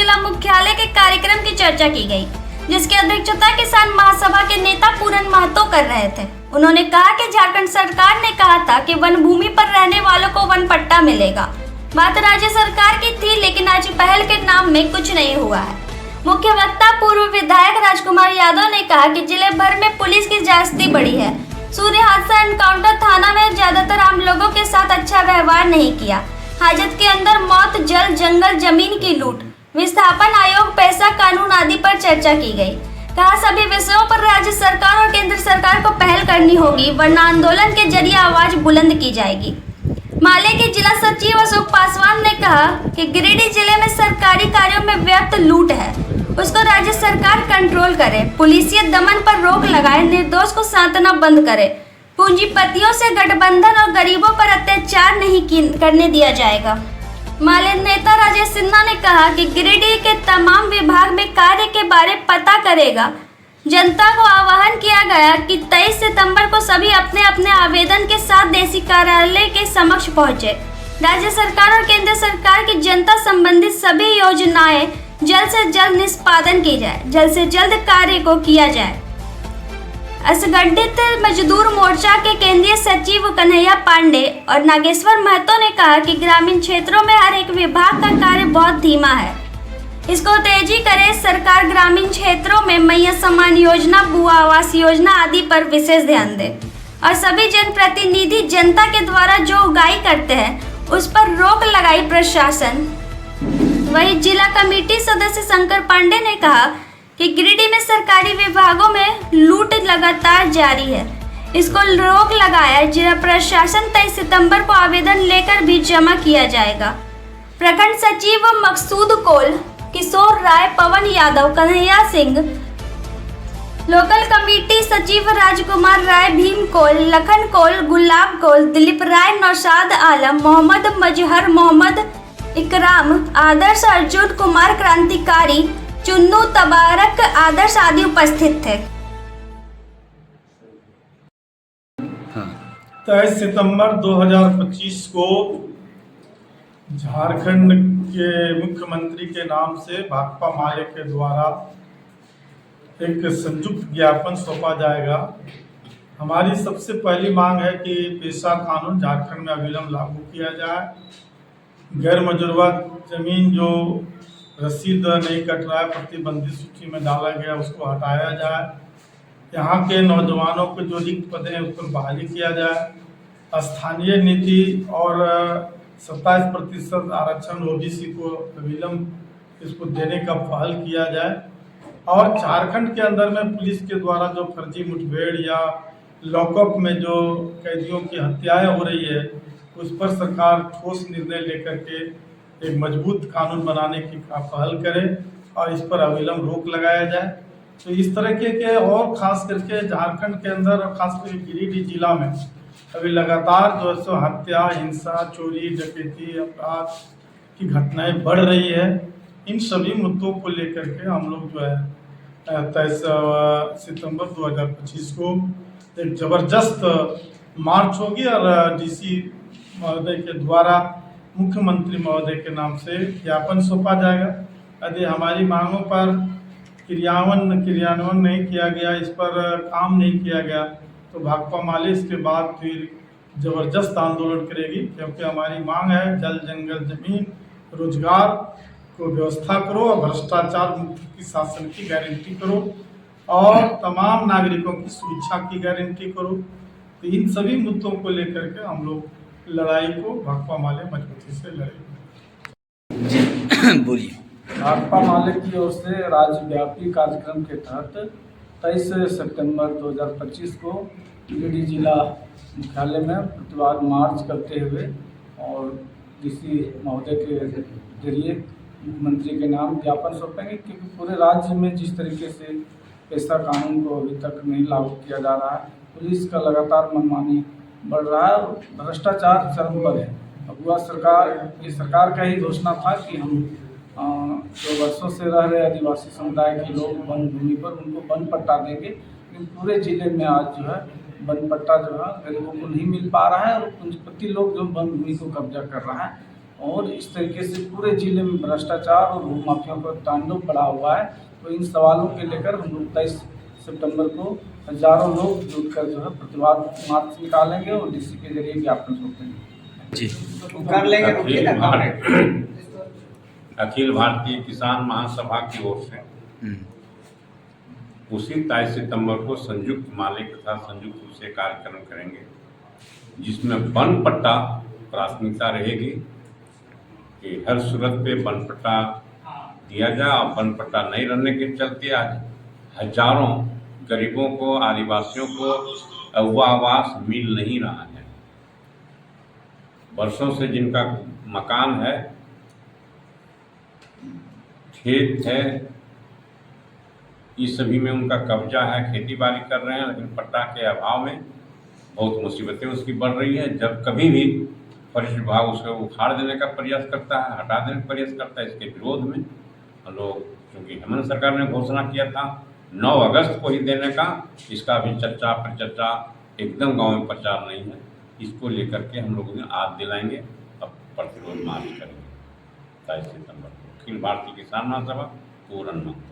जिला मुख्यालय के कार्यक्रम की चर्चा की गई, जिसकी अध्यक्षता किसान महासभा के नेता पूरन महतो कर रहे थे। उन्होंने कहा कि झारखंड सरकार ने कहा था कि वन भूमि पर रहने वालों को वन पट्टा मिलेगा। बात राज्य सरकार की थी, लेकिन आज पहल के नाम में कुछ नहीं हुआ है। मुख्य वक्ता पूर्व विधायक राजकुमार यादव ने कहा कि जिले भर में पुलिस की ज्यादती बढ़ी है। सूर्य हादसा एनकाउंटर थाना में ज्यादातर आम लोगों के साथ अच्छा व्यवहार नहीं किया। हाजत के अंदर मौत, जल, जंगल, जमीन की लूट, विस्थापन आयोग, पैसा कानून आदि पर चर्चा की गई। कहा सभी विषयों पर राज्य सरकार और केंद्र सरकार को पहल करनी होगी, वरना आंदोलन के जरिए आवाज बुलंद की जाएगी। माले के जिला सचिव अशोक पासवान ने कहा कि गिरिडीह जिले में सरकारी कार्यों में व्यर्थ लूट है, उसको राज्य सरकार कंट्रोल करे, पुलिसिय दमन पर रोक लगाए, निर्दोष को सांत्वना बंद करे, पूंजीपतियों से गठबंधन और गरीबों पर अत्याचार नहीं करने दिया जाएगा। माले नेता राजेश सिन्हा ने कहा कि गिरिडीह के तमाम विभाग में कार्य के बारे पता करेगा। जनता को आह्वान किया गया कि 23 सितंबर को सभी अपने अपने आवेदन के साथ डीसी कार्यालय के समक्ष पहुंचे। राज्य सरकार और केंद्र सरकार की जनता संबंधित सभी योजनाएं जल्द से जल्द निष्पादन की जाए, जल्द से जल्द कार्य को किया जाए। असंगठित मजदूर मोर्चा के केंद्रीय सचिव कन्हैया पांडे और नागेश्वर महतो ने कहा कि ग्रामीण क्षेत्रों में हर एक विभाग का कार्य बहुत धीमा है, इसको तेजी करे सरकार। ग्रामीण क्षेत्रों में मैया सम्मान योजना, बुआ आवास योजना आदि पर विशेष ध्यान दे और सभी जनप्रतिनिधि जनता के द्वारा जो उगाही करते हैं उस पर रोक लगाई प्रशासन। वहीं जिला कमेटी सदस्य शंकर पांडे ने कहा कि गिरिडीह में सरकारी विभागों में लूट लगातार जारी है, इसको रोक लगाया। जिला प्रशासन 23 सितंबर को आवेदन लेकर भी जमा किया जाएगा। प्रखंड सचिव मकसूद कोल, किशोर राय, पवन यादव, कन्हैया सिंह, लोकल कमेटी सचिव राजकुमार राय, भीम कोल, लखन कोल, गुलाब कोल, दिलीप राय, नौशाद आलम, मोहम्मद मजहर, मोहम्मद इकराम, आदर्श, अर्जुन कुमार, क्रांतिकारी, चुन्नू, तबारक, आदर्श आदि उपस्थित थे। 23 सितंबर 2025 को झारखंड के मुख्यमंत्री के नाम से भाकपा माले के द्वारा एक संयुक्त ज्ञापन सौंपा जाएगा। हमारी सबसे पहली मांग है कि पेशा कानून झारखंड में अविलंब लागू किया जाए। गैर मजुरवा जमीन जो रसीद नहीं कट रहा है, प्रतिबंधित सूची में डाला गया, उसको हटाया जाए। यहाँ के नौजवानों को जो रिक्त पद हैं उस पर बहाली किया जाए। स्थानीय नीति और 27% आरक्षण ओबीसी को अविलंब इसको देने का पहल किया जाए। और झारखंड के अंदर में पुलिस के द्वारा जो फर्जी मुठभेड़ या लॉकअप में जो कैदियों की हत्याएं हो रही है, उस पर सरकार ठोस निर्णय लेकर के एक मजबूत कानून बनाने की पहल करे और इस पर अविलंब रोक लगाया जाए। तो इस तरह के और खास करके झारखंड के अंदर और खास करके गिरिडीह जिला में अभी लगातार जो है सो हत्या, हिंसा, चोरी, डकैती, अपराध की घटनाएं बढ़ रही है। इन सभी मुद्दों को लेकर के हम लोग जो है 23 सितंबर 2025 को एक ज़बरदस्त मार्च होगी और डीसी महोदय के द्वारा मुख्यमंत्री महोदय के नाम से ज्ञापन सौंपा जाएगा। यदि हमारी मांगों पर क्रियान्वयन नहीं किया गया, इस पर काम नहीं किया गया, तो भाकपा माले इसके बाद फिर ज़बरदस्त आंदोलन करेगी। क्योंकि हमारी मांग है जल, जंगल, जमीन, रोजगार को व्यवस्था करो और भ्रष्टाचार मुक्त की शासन की गारंटी करो और तमाम नागरिकों की सुरक्षा की गारंटी करो। तो इन सभी मुद्दों को लेकर के हम लोग लड़ाई को भाकपा माले मजबूती से लड़ेंगे। बोलिए। भाकपा माले की ओर से राज्यव्यापी कार्यक्रम के तहत 23 सितंबर 2025 को गिरिडीह जिला मुख्यालय में प्रतिवाद मार्च करते हुए और डीसी महोदय के जरिए मुख्यमंत्री के नाम ज्ञापन सौंपेंगे। क्योंकि पूरे राज्य में जिस तरीके से पेशा कानून को अभी तक नहीं लागू किया जा रहा है, पुलिस का लगातार मनमानी बढ़ रहा है और भ्रष्टाचार चरम पर है। अब हुआ ये सरकार का ही घोषणा था कि हम जो वर्षों से रह रहे आदिवासी समुदाय के लोग वन भूमि पर उनको वन पट्टा देंगे, लेकिन पूरे जिले में आज जो है वन पट्टा जो है गरीबों को नहीं मिल पा रहा है और पूंजीपति लोग जो वन भूमि को कब्जा कर रहा है और इस तरीके से पूरे जिले में भ्रष्टाचार और भूमाफियों का तांडव पड़ा हुआ है। तो इन सवालों के लेकर हम लोग 23 सितंबर को हजारों लोग जुटकर जो है प्रतिवाद मार्च निकालेंगे और डीसी के जरिए ज्ञापन सौंपेंगे। जी कर लेंगे, रुकिए ना। अखिल भारतीय किसान महासभा की ओर से उसी 23 सितंबर को संयुक्त मालिक तथा संयुक्त रूप से कार्यक्रम करेंगे, जिसमें वन पट्टा प्राथमिकता रहेगी कि हर सूरत पे वन पट्टा दिया जाए। और वन पट्टा नहीं रहने के चलते आज हजारों गरीबों को, आदिवासियों को अगवा आवास मिल नहीं रहा है। वर्षों से जिनका मकान है, खेत है, इस सभी में उनका कब्जा है, खेती बाड़ी कर रहे हैं, लेकिन पट्टा के अभाव में बहुत मुसीबतें उसकी बढ़ रही है। जब कभी भी फॉरेस्ट विभाग उसको उखाड़ देने का प्रयास करता है, हटा देने का प्रयास करता है, इसके विरोध में हम लोग, क्योंकि हेमंत सरकार ने घोषणा किया था 9 अगस्त को ही देने का, इसका अभी चर्चा परिचर्चा एकदम गांव में प्रचार नहीं है। इसको लेकर के हम लोग आज दिलाएंगे, अब प्रतिरोध मार्च करेंगे 23 सितंबर को। अखिल भारतीय किसान महासभा पूरन महतो।